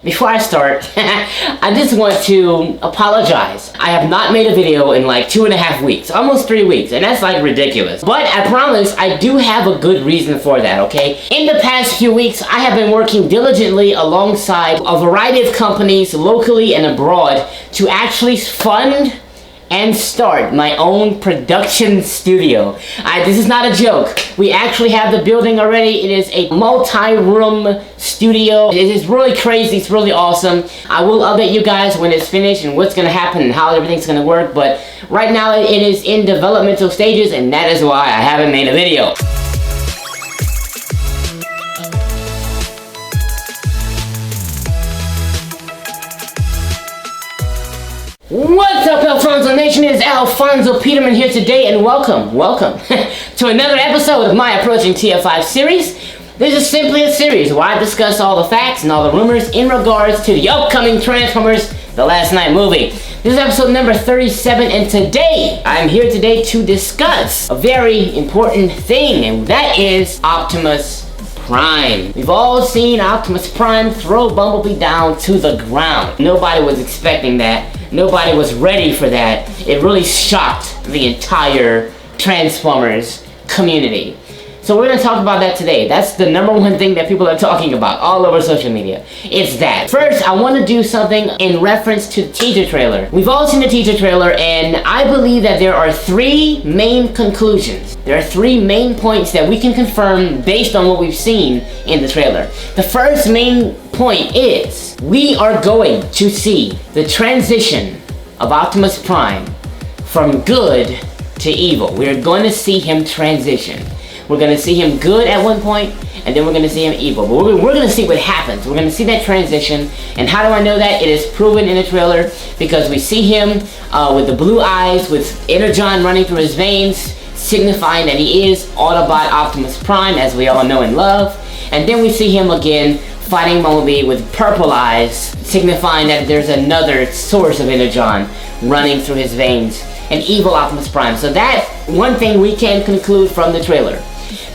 Before I start, I just want to apologize. I have not made a video in like 2.5 weeks, almost 3 weeks, and that's like ridiculous. But I promise I do have a good reason for that, okay? In the past few weeks, I have been working diligently alongside a variety of companies locally and abroad to actually fund and start my own production studio. This is not a joke. We actually have the building already. It is a multi-room studio. It is really crazy. It's really awesome. I will update you guys when it's finished and what's gonna happen and how everything's gonna work, but right now it is in developmental stages, and that is why I haven't made a video. What's up, Alfonso Nation? It is Alfonso Peterman here today, and welcome to another episode of my approaching TF5 series. This is simply a series where I discuss all the facts and all the rumors in regards to the upcoming Transformers The Last Night movie. This is episode number 37, and today, I'm here today to discuss a very important thing, and that is Optimus Prime. We've all seen Optimus Prime throw Bumblebee down to the ground. Nobody was expecting that. Nobody was ready for that. It really shocked the entire Transformers community. So we're going to talk about that today. That's the number one thing that people are talking about all over social media. It's that. First, I want to do something in reference to the teaser trailer. We've all seen the teaser trailer, and I believe that there are three main conclusions. There are three main points that we can confirm based on what we've seen in the trailer. The first main point is we are going to see the transition of Optimus Prime from good to evil. We're going to see him transition. We're going to see him good at one point, and then we're going to see him evil. But we're going to see what happens. We're going to see that transition. And how do I know that? It is proven in the trailer because we see him with the blue eyes, with Energon running through his veins, signifying that he is Autobot Optimus Prime, as we all know and love. And then we see him again fighting Bumblebee with purple eyes, signifying that there's another source of Energon running through his veins. An evil Optimus Prime. So that one thing we can conclude from the trailer.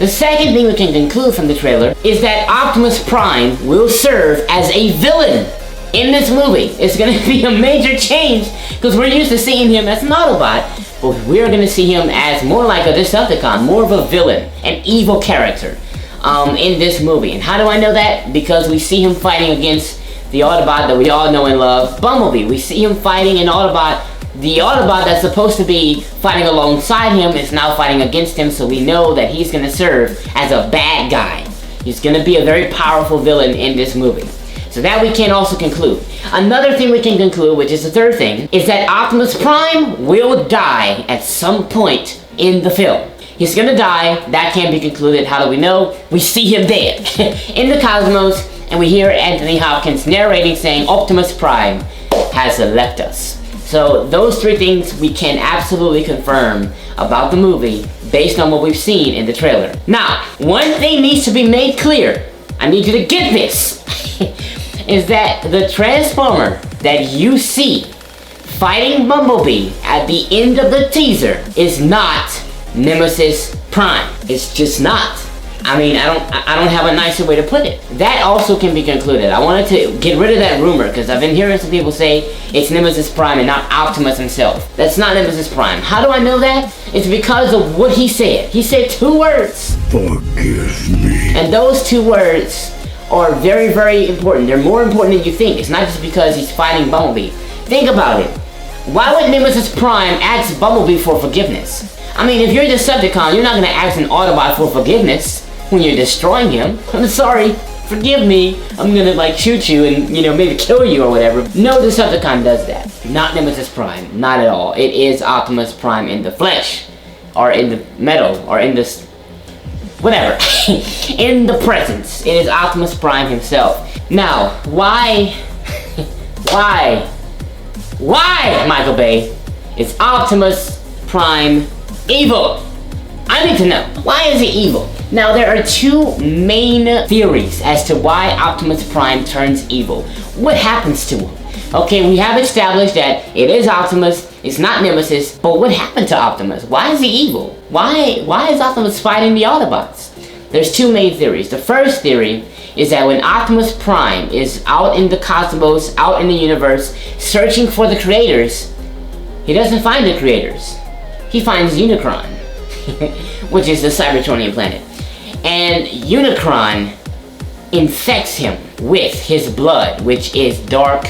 The second thing we can conclude from the trailer is that Optimus Prime will serve as a villain in this movie. It's going to be a major change because we're used to seeing him as an Autobot, but we're going to see him as more like a Decepticon, more of a villain, an evil character in this movie. And how do I know that? Because we see him fighting against the Autobot that we all know and love, Bumblebee. We see him fighting an Autobot. The Autobot that's supposed to be fighting alongside him is now fighting against him, so we know that he's going to serve as a bad guy. He's going to be a very powerful villain in this movie. So that we can also conclude. Another thing we can conclude, which is the third thing, is that Optimus Prime will die at some point in the film. He's going to die. That can be concluded. How do we know? We see him dead in the cosmos, and we hear Anthony Hopkins narrating saying Optimus Prime has left us. So those three things we can absolutely confirm about the movie based on what we've seen in the trailer. Now, one thing needs to be made clear. I need you to get this. Is that the Transformer that you see fighting Bumblebee at the end of the teaser is not Nemesis Prime. It's just not. I mean, I don't have a nicer way to put it. That also can be concluded. I wanted to get rid of that rumor because I've been hearing some people say it's Nemesis Prime and not Optimus himself. That's not Nemesis Prime. How do I know that? It's because of what he said. He said 2 words. Forgive me. And those 2 words are very, very important. They're more important than you think. It's not just because he's fighting Bumblebee. Think about it. Why would Nemesis Prime ask Bumblebee for forgiveness? I mean, if you're a Decepticon, you're not going to ask an Autobot for forgiveness when you're destroying him. I'm sorry, forgive me, I'm gonna like shoot you and maybe kill you or whatever. No Decepticon does that. Not Nemesis Prime, not at all. It is Optimus Prime in the flesh, or in the metal, or in this, whatever, in the presence. It is Optimus Prime himself. Now, why, Michael Bay, is Optimus Prime evil? I need to know. Why is he evil? Now, there are 2 main theories as to why Optimus Prime turns evil. What happens to him? Okay, we have established that it is Optimus, it's not Nemesis, but what happened to Optimus? Why is he evil? Why is Optimus fighting the Autobots? There's 2 main theories. The first theory is that when Optimus Prime is out in the cosmos, out in the universe, searching for the creators, he doesn't find the creators. He finds Unicron, which is the Cybertronian planet. And Unicron infects him with his blood, which is dark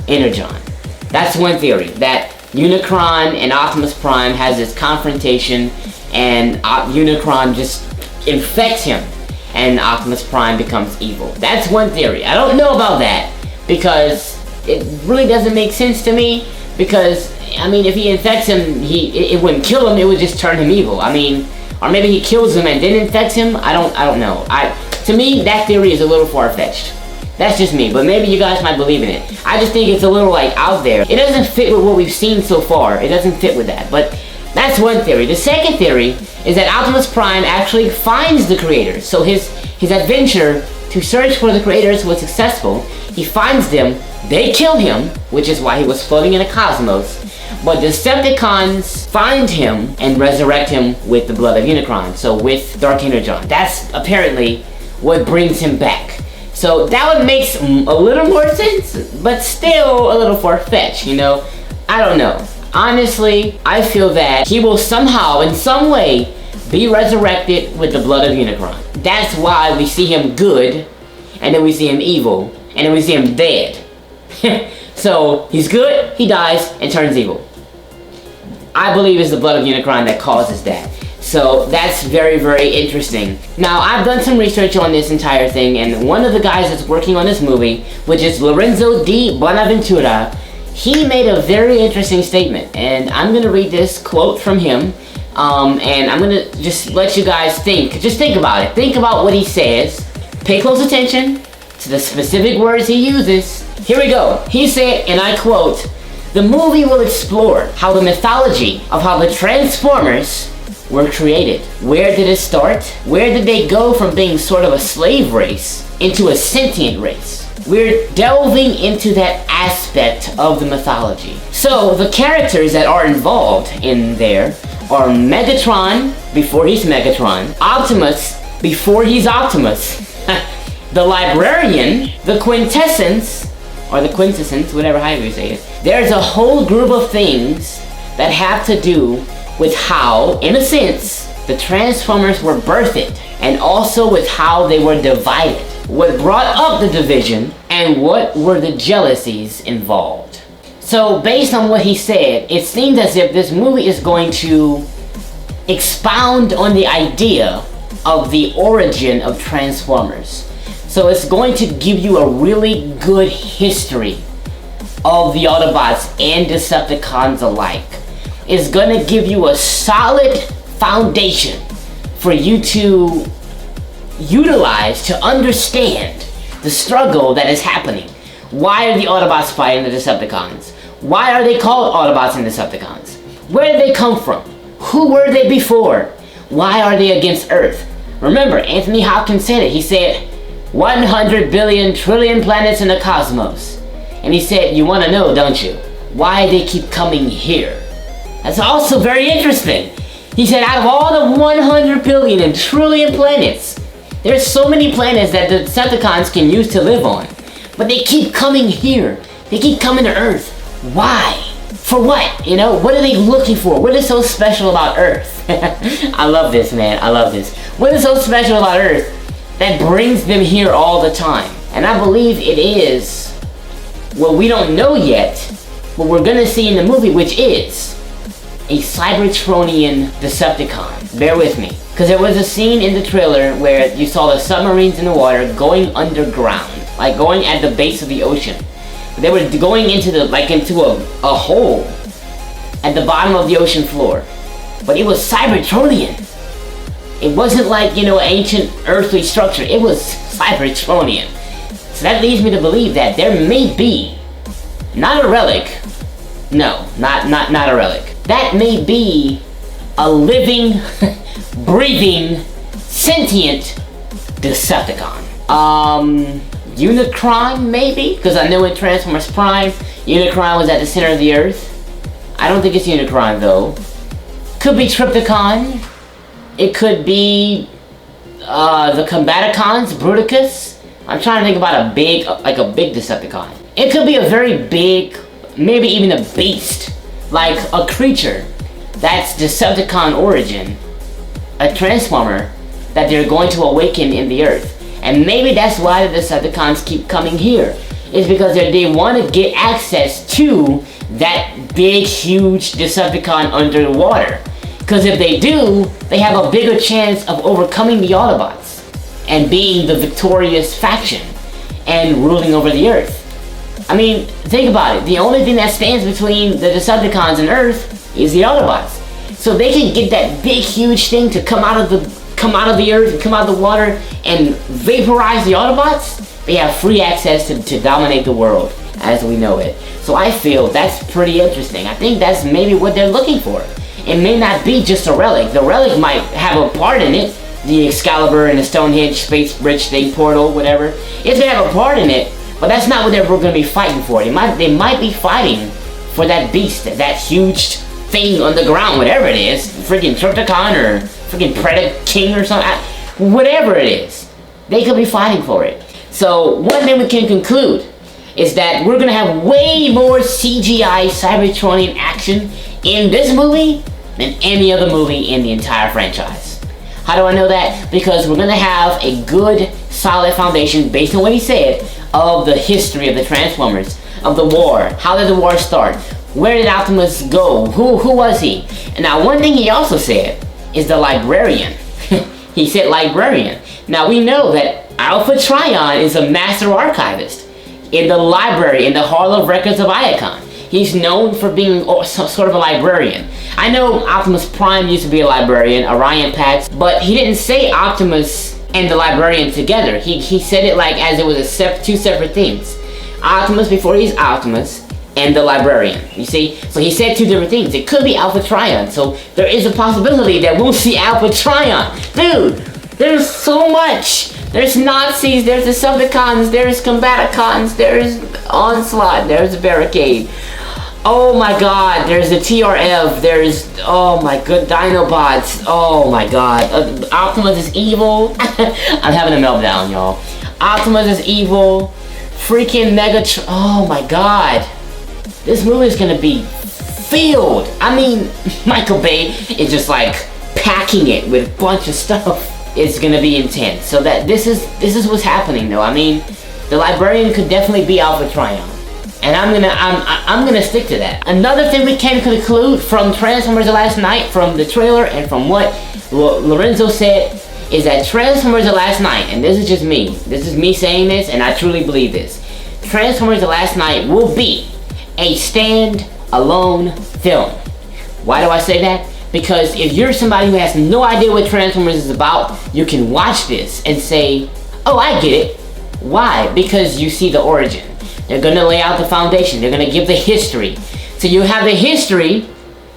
Energon. That's one theory, that Unicron and Optimus Prime has this confrontation, and Unicron just infects him, and Optimus Prime becomes evil. That's one theory. I don't know about that, because it really doesn't make sense to me, because, I mean, if he infects him, it wouldn't kill him, it would just turn him evil. I mean, or maybe he kills him and then infects him. I don't know. To me, that theory is a little far-fetched. That's just me, but maybe you guys might believe in it. I just think it's a little, like, out there. It doesn't fit with what we've seen so far. It doesn't fit with that, but that's one theory. The second theory is that Optimus Prime actually finds the creators. So his adventure to search for the creators was successful. He finds them, they kill him, which is why he was floating in the cosmos. But Decepticons find him and resurrect him with the blood of Unicron, so with Dark Energon. That's apparently what brings him back. So that one makes a little more sense, but still a little far-fetched, you know? I don't know. Honestly, I feel that he will somehow, in some way, be resurrected with the blood of Unicron. That's why we see him good, and then we see him evil, and then we see him dead. So, he's good, he dies, and turns evil. I believe it's the blood of Unicron that causes that. So, that's very, very interesting. Now, I've done some research on this entire thing, and one of the guys that's working on this movie, which is Lorenzo di Bonaventura, he made a very interesting statement, and I'm gonna read this quote from him, and I'm gonna just let you guys think. Just think about it. Think about what he says. Pay close attention to the specific words he uses. Here we go. He said, and I quote, "The movie will explore how the mythology of how the Transformers were created. Where did it start? Where did they go from being sort of a slave race into a sentient race? We're delving into that aspect of the mythology." So the characters that are involved in there are Megatron before he's Megatron, Optimus before he's Optimus, the Librarian, the Quintessence, or the Quintessence, whatever, however you say it. There's a whole group of things that have to do with how, in a sense, the Transformers were birthed, and also with how they were divided. What brought up the division, and what were the jealousies involved. So, based on what he said, it seems as if this movie is going to expound on the idea of the origin of Transformers. So it's going to give you a really good history of the Autobots and Decepticons alike. It's going to give you a solid foundation for you to utilize to understand the struggle that is happening. Why are the Autobots fighting the Decepticons? Why are they called Autobots and Decepticons? Where did they come from? Who were they before? Why are they against Earth? Remember, Anthony Hopkins said it. He said, 100 billion trillion planets in the cosmos. And he said, you want to know, don't you? Why they keep coming here? That's also very interesting. He said, out of all the 100 billion and trillion planets, there's so many planets that the Decepticons can use to live on. But they keep coming here. They keep coming to Earth. Why? For what? You know, what are they looking for? What is so special about Earth? I love this, man. I love this. What is so special about Earth that brings them here all the time? And I believe it is what we don't know yet, what we're gonna see in the movie, which is a Cybertronian Decepticon. Bear with me. Because there was a scene in the trailer where you saw the submarines in the water going underground. Like going at the base of the ocean. They were going into a hole at the bottom of the ocean floor. But it was Cybertronian. It wasn't like, you know, ancient earthly structure. It was Cybertronian. So that leads me to believe that there may be, not a relic, no, not a relic. That may be a living, breathing, sentient Decepticon. Unicron, maybe? Because I know in Transformers Prime, Unicron was at the center of the Earth. I don't think it's Unicron, though. Could be Trypticon. It could be the Combaticons, Bruticus. I'm trying to think about a big Decepticon. It could be a very big, maybe even a beast, like a creature that's Decepticon origin, a transformer that they're going to awaken in the Earth. And maybe that's why the Decepticons keep coming here, is because they want to get access to that big, huge Decepticon under the water. Because if they do, they have a bigger chance of overcoming the Autobots and being the victorious faction and ruling over the Earth. I mean, think about it. The only thing that stands between the Decepticons and Earth is the Autobots. So they can get that big, huge thing to come out of the Earth and come out of the water and vaporize the Autobots. They have free access to dominate the world as we know it. So I feel that's pretty interesting. I think that's maybe what they're looking for. It may not be just a relic. The relic might have a part in it. The Excalibur and the Stonehenge Space Bridge thing, portal, whatever. It's gonna have a part in it, but that's not what we're gonna be fighting for. They might be fighting for that beast, that huge thing on the ground, whatever it is. Freaking Trypticon or freaking Predator King or something. Whatever it is, they could be fighting for it. So one thing we can conclude is that we're gonna have way more CGI Cybertronian action in this movie than any other movie in the entire franchise. How do I know that? Because we're gonna have a good, solid foundation based on what he said of the history of the Transformers, of the war. How did the war start? Where did Optimus go? Who was he? And now one thing he also said is the librarian. He said librarian. Now we know that Alpha Trion is a master archivist in the library, in the Hall of Records of Iacon. He's known for being some sort of a librarian. I know Optimus Prime used to be a librarian, Orion Pax, but he didn't say Optimus and the librarian together. He said it like as it was two separate things. Optimus before he's Optimus, and the librarian, you see? So he said two different things. It could be Alpha Trion, so there is a possibility that we'll see Alpha Trion. Dude, there's so much. There's Nazis, there's Decepticons, there's Combaticons, there's Onslaught, there's Barricade. Oh my god, there's the TRF, there's, oh my good, Dinobots, oh my god. Optimus is evil. I'm having a meltdown, y'all. Optimus is evil. Freaking Megatron, oh my god. This movie is gonna be filled. I mean, Michael Bay is just like packing it with a bunch of stuff. It's gonna be intense. So that this is what's happening though. I mean, the librarian could definitely be Alpha Trion. And I'm gonna stick to that. Another thing we can conclude from Transformers the Last Night, from the trailer and from what Lorenzo said, is that Transformers the Last Night, and this is just me. This is me saying this, and I truly believe this. Transformers the Last Night will be a stand-alone film. Why do I say that? Because if you're somebody who has no idea what Transformers is about, you can watch this and say, oh, I get it. Why? Because you see the origin. They're gonna lay out the foundation. They're gonna give the history. So you have the history,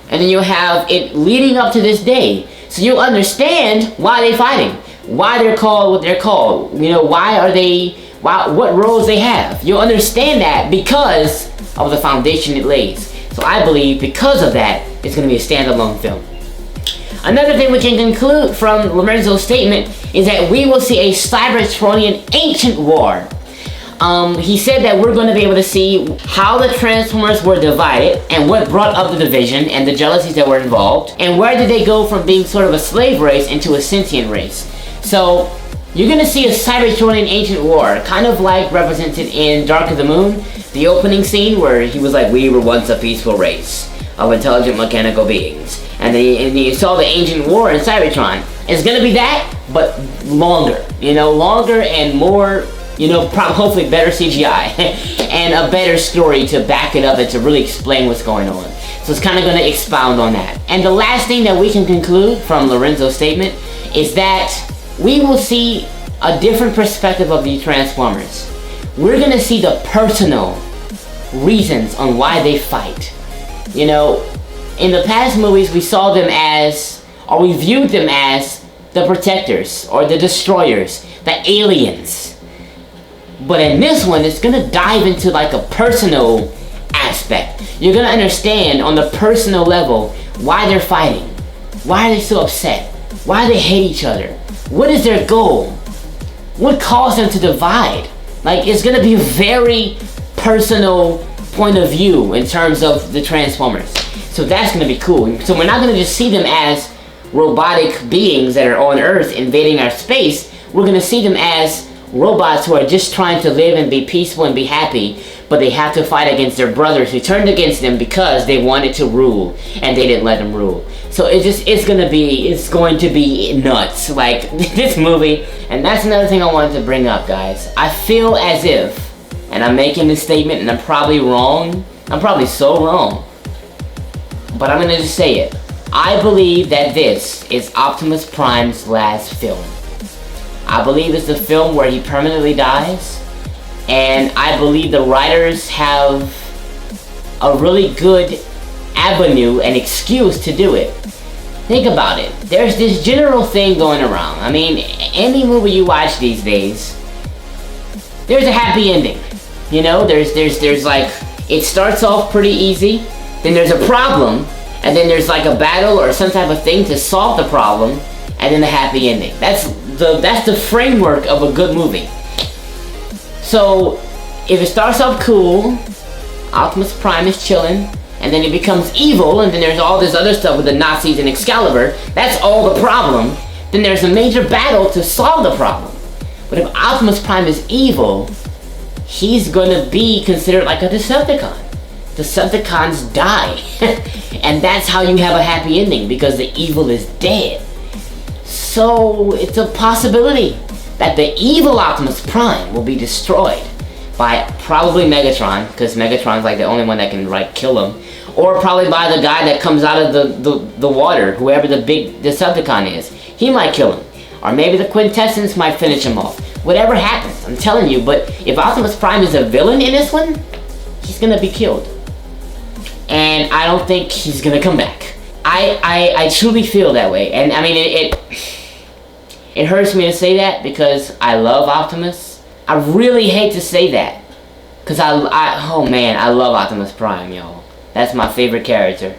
and then you have it leading up to this day. So you understand why they're fighting, why they're called what they're called. You know, what roles they have. You'll understand that because of the foundation it lays. So I believe because of that, it's gonna be a standalone film. Another thing we can conclude from Lorenzo's statement is that we will see a Cybertronian ancient war. He said that we're going to be able to see how the Transformers were divided and what brought up the division and the jealousies that were involved, and where did they go from being sort of a slave race into a sentient race. So you're going to see a Cybertronian ancient war, kind of like represented in Dark of the Moon, the opening scene where he was like, we were once a peaceful race of intelligent mechanical beings. And then you saw the ancient war in Cybertron. It's going to be that, but longer. You know, longer and more, you know, hopefully better CGI and a better story to back it up and to really explain what's going on. So it's kind of going to expound on that. And the last thing that we can conclude from Lorenzo's statement is that we will see a different perspective of the Transformers. We're going to see the personal reasons on why they fight. You know, in the past movies we saw them as, or we viewed them as, the protectors or the destroyers, the aliens. But in this one, it's gonna dive into like a personal aspect. You're gonna understand on the personal level why they're fighting. Why are they so upset? Why do they hate each other? What is their goal? what caused them to divide? Like, it's gonna be a very personal point of view in terms of the Transformers. So that's gonna be cool. So we're not gonna just see them as robotic beings that are on Earth invading our space. We're gonna see them as robots who are just trying to live and be peaceful and be happy, but they have to fight against their brothers who turned against them because they wanted to rule and they didn't let them rule. So it's going to be nuts, like this movie. And that's another thing I wanted to bring up, guys. I feel as if, and I'm making this statement and I'm probably wrong, I'm probably so wrong, but I'm gonna just say it. I believe that this is Optimus Prime's last film. I believe it's the film where he permanently dies, and I believe the writers have a really good avenue and excuse to do it. Think about it. There's this general thing going around. I mean, any movie you watch these days, there's a happy ending. You know, there's like, it starts off pretty easy, then there's a problem, and then there's like a battle or some type of thing to solve the problem, and then a happy ending. That's the framework of a good movie. So, if it starts off cool, Optimus Prime is chilling, and then it becomes evil, and then there's all this other stuff with the Nazis and Excalibur, that's all the problem, then there's a major battle to solve the problem. But if Optimus Prime is evil, he's gonna be considered like a Decepticon. Decepticons die. And that's how you have a happy ending, because the evil is dead. So it's a possibility that the evil Optimus Prime will be destroyed by probably Megatron, because Megatron's like the only one that can like kill him, or probably by the guy that comes out of the water, whoever the big Decepticon is. He might kill him. Or maybe the Quintessence might finish him off. Whatever happens, I'm telling you. But if Optimus Prime is a villain in this one, he's gonna be killed. And I don't think he's gonna come back. I truly feel that way. And I mean, it hurts me to say that because I love Optimus. I really hate to say that, because oh man, I love Optimus Prime, y'all. That's my favorite character.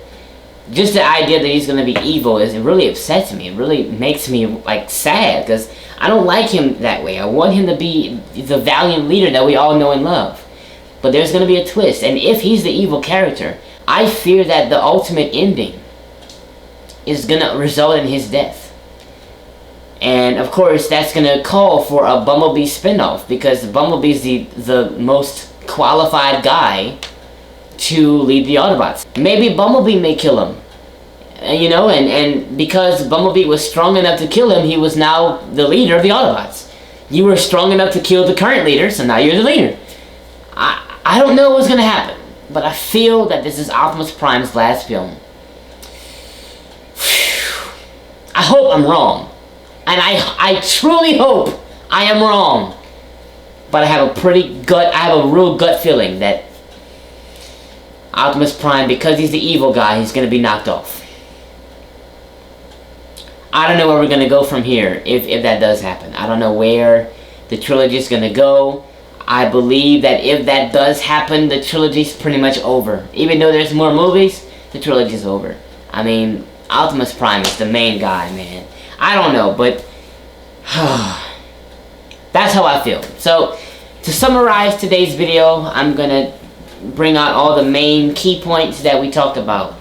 Just the idea that he's gonna be evil it really upsets me. It really makes me like sad, because I don't like him that way. I want him to be the valiant leader that we all know and love. But there's gonna be a twist, and if he's the evil character, I fear that the ultimate ending is gonna result in his death. And of course, that's gonna call for a Bumblebee spinoff, because Bumblebee's the most qualified guy to lead the Autobots. Maybe Bumblebee may kill him. You know, and because Bumblebee was strong enough to kill him, he was now the leader of the Autobots. You were strong enough to kill the current leader, so now you're the leader. I don't know what's gonna happen, but I feel that this is Optimus Prime's last film. I hope I'm wrong. And I truly hope I am wrong. But I have a real gut feeling that Optimus Prime, because he's the evil guy, he's gonna be knocked off. I don't know where we're gonna go from here if that does happen. I don't know where the trilogy is gonna go. I believe that if that does happen, the trilogy's pretty much over. Even though there's more movies, the trilogy's over. I mean, Optimus Prime is the main guy, man. I don't know, but that's how I feel. So, to summarize today's video, I'm gonna bring out all the main key points that we talked about.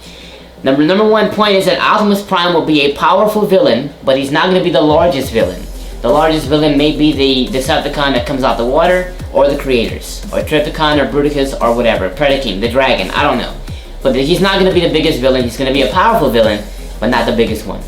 Number one point is that Optimus Prime will be a powerful villain, but he's not going to be the largest villain. The largest villain may be the Decepticon that comes out the water, or the creators, or Trypticon, or Bruticus, or whatever, Predaking, the dragon, I don't know. But he's not going to be the biggest villain. He's going to be a powerful villain, but not the biggest one.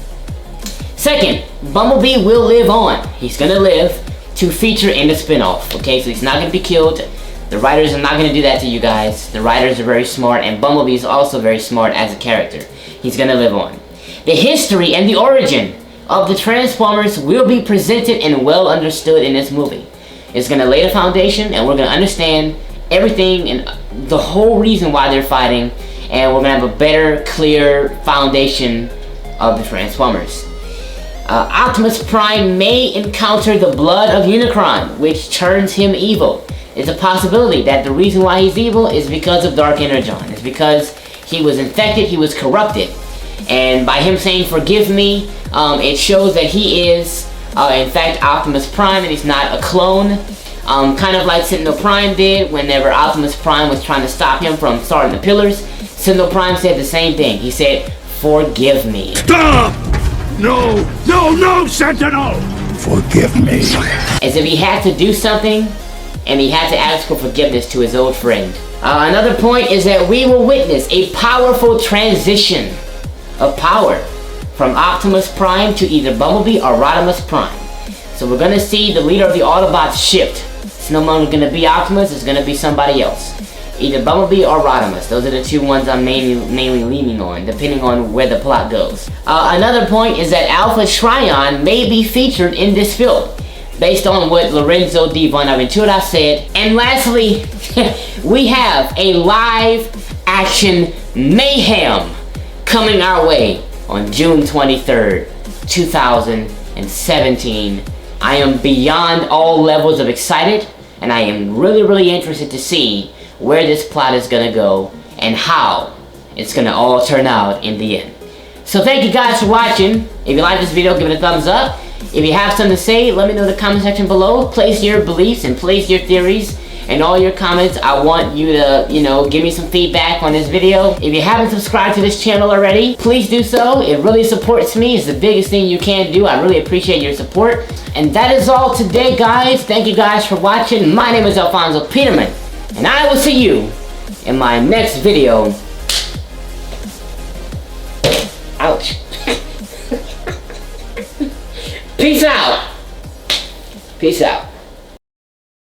Second, Bumblebee will live on. He's going to live to feature in the spin-off, okay? So he's not going to be killed. The writers are not going to do that to you guys. The writers are very smart, and Bumblebee is also very smart as a character. He's going to live on. The history and the origin of the Transformers will be presented and well understood in this movie. It's going to lay the foundation, and we're going to understand everything and the whole reason why they're fighting, and we're going to have a better, clear foundation of the Transformers. Optimus Prime may encounter the blood of Unicron, which turns him evil. It's a possibility that the reason why he's evil is because of Dark Energon. It's because he was infected, he was corrupted. And by him saying, "forgive me," it shows that he is In fact, Optimus Prime, and he's not a clone. Kind of like Sentinel Prime did whenever Optimus Prime was trying to stop him from starting the pillars. Sentinel Prime said the same thing. He said, "Forgive me." Stop! No, no, no, Sentinel! Forgive me. As if he had to do something, and he had to ask for forgiveness to his old friend. Another point is that we will witness a powerful transition of power from Optimus Prime to either Bumblebee or Rodimus Prime. So we're gonna see the leader of the Autobots shift. It's no longer gonna be Optimus, it's gonna be somebody else. Either Bumblebee or Rodimus. Those are the two ones I'm mainly leaning on, depending on where the plot goes. Another point is that Alpha Trion may be featured in this film, based on what Lorenzo di Bonaventura said. And lastly, we have a live action mayhem coming our way on June 23rd, 2017. I am beyond all levels of excited, and I am really interested to see where this plot is gonna go and how it's gonna all turn out in the end. So thank you guys for watching. If you like this video, give it a thumbs up. If you have something to say, let me know in the comment section below. Place your beliefs and place your theories and all your comments. I want you to, give me some feedback on this video. If you haven't subscribed to this channel already, please do so. It really supports me. It's the biggest thing you can do. I really appreciate your support. And that is all today, guys. Thank you guys for watching. My name is Alfonso Peterman, and I will see you in my next video. Ouch. Peace out. Peace out.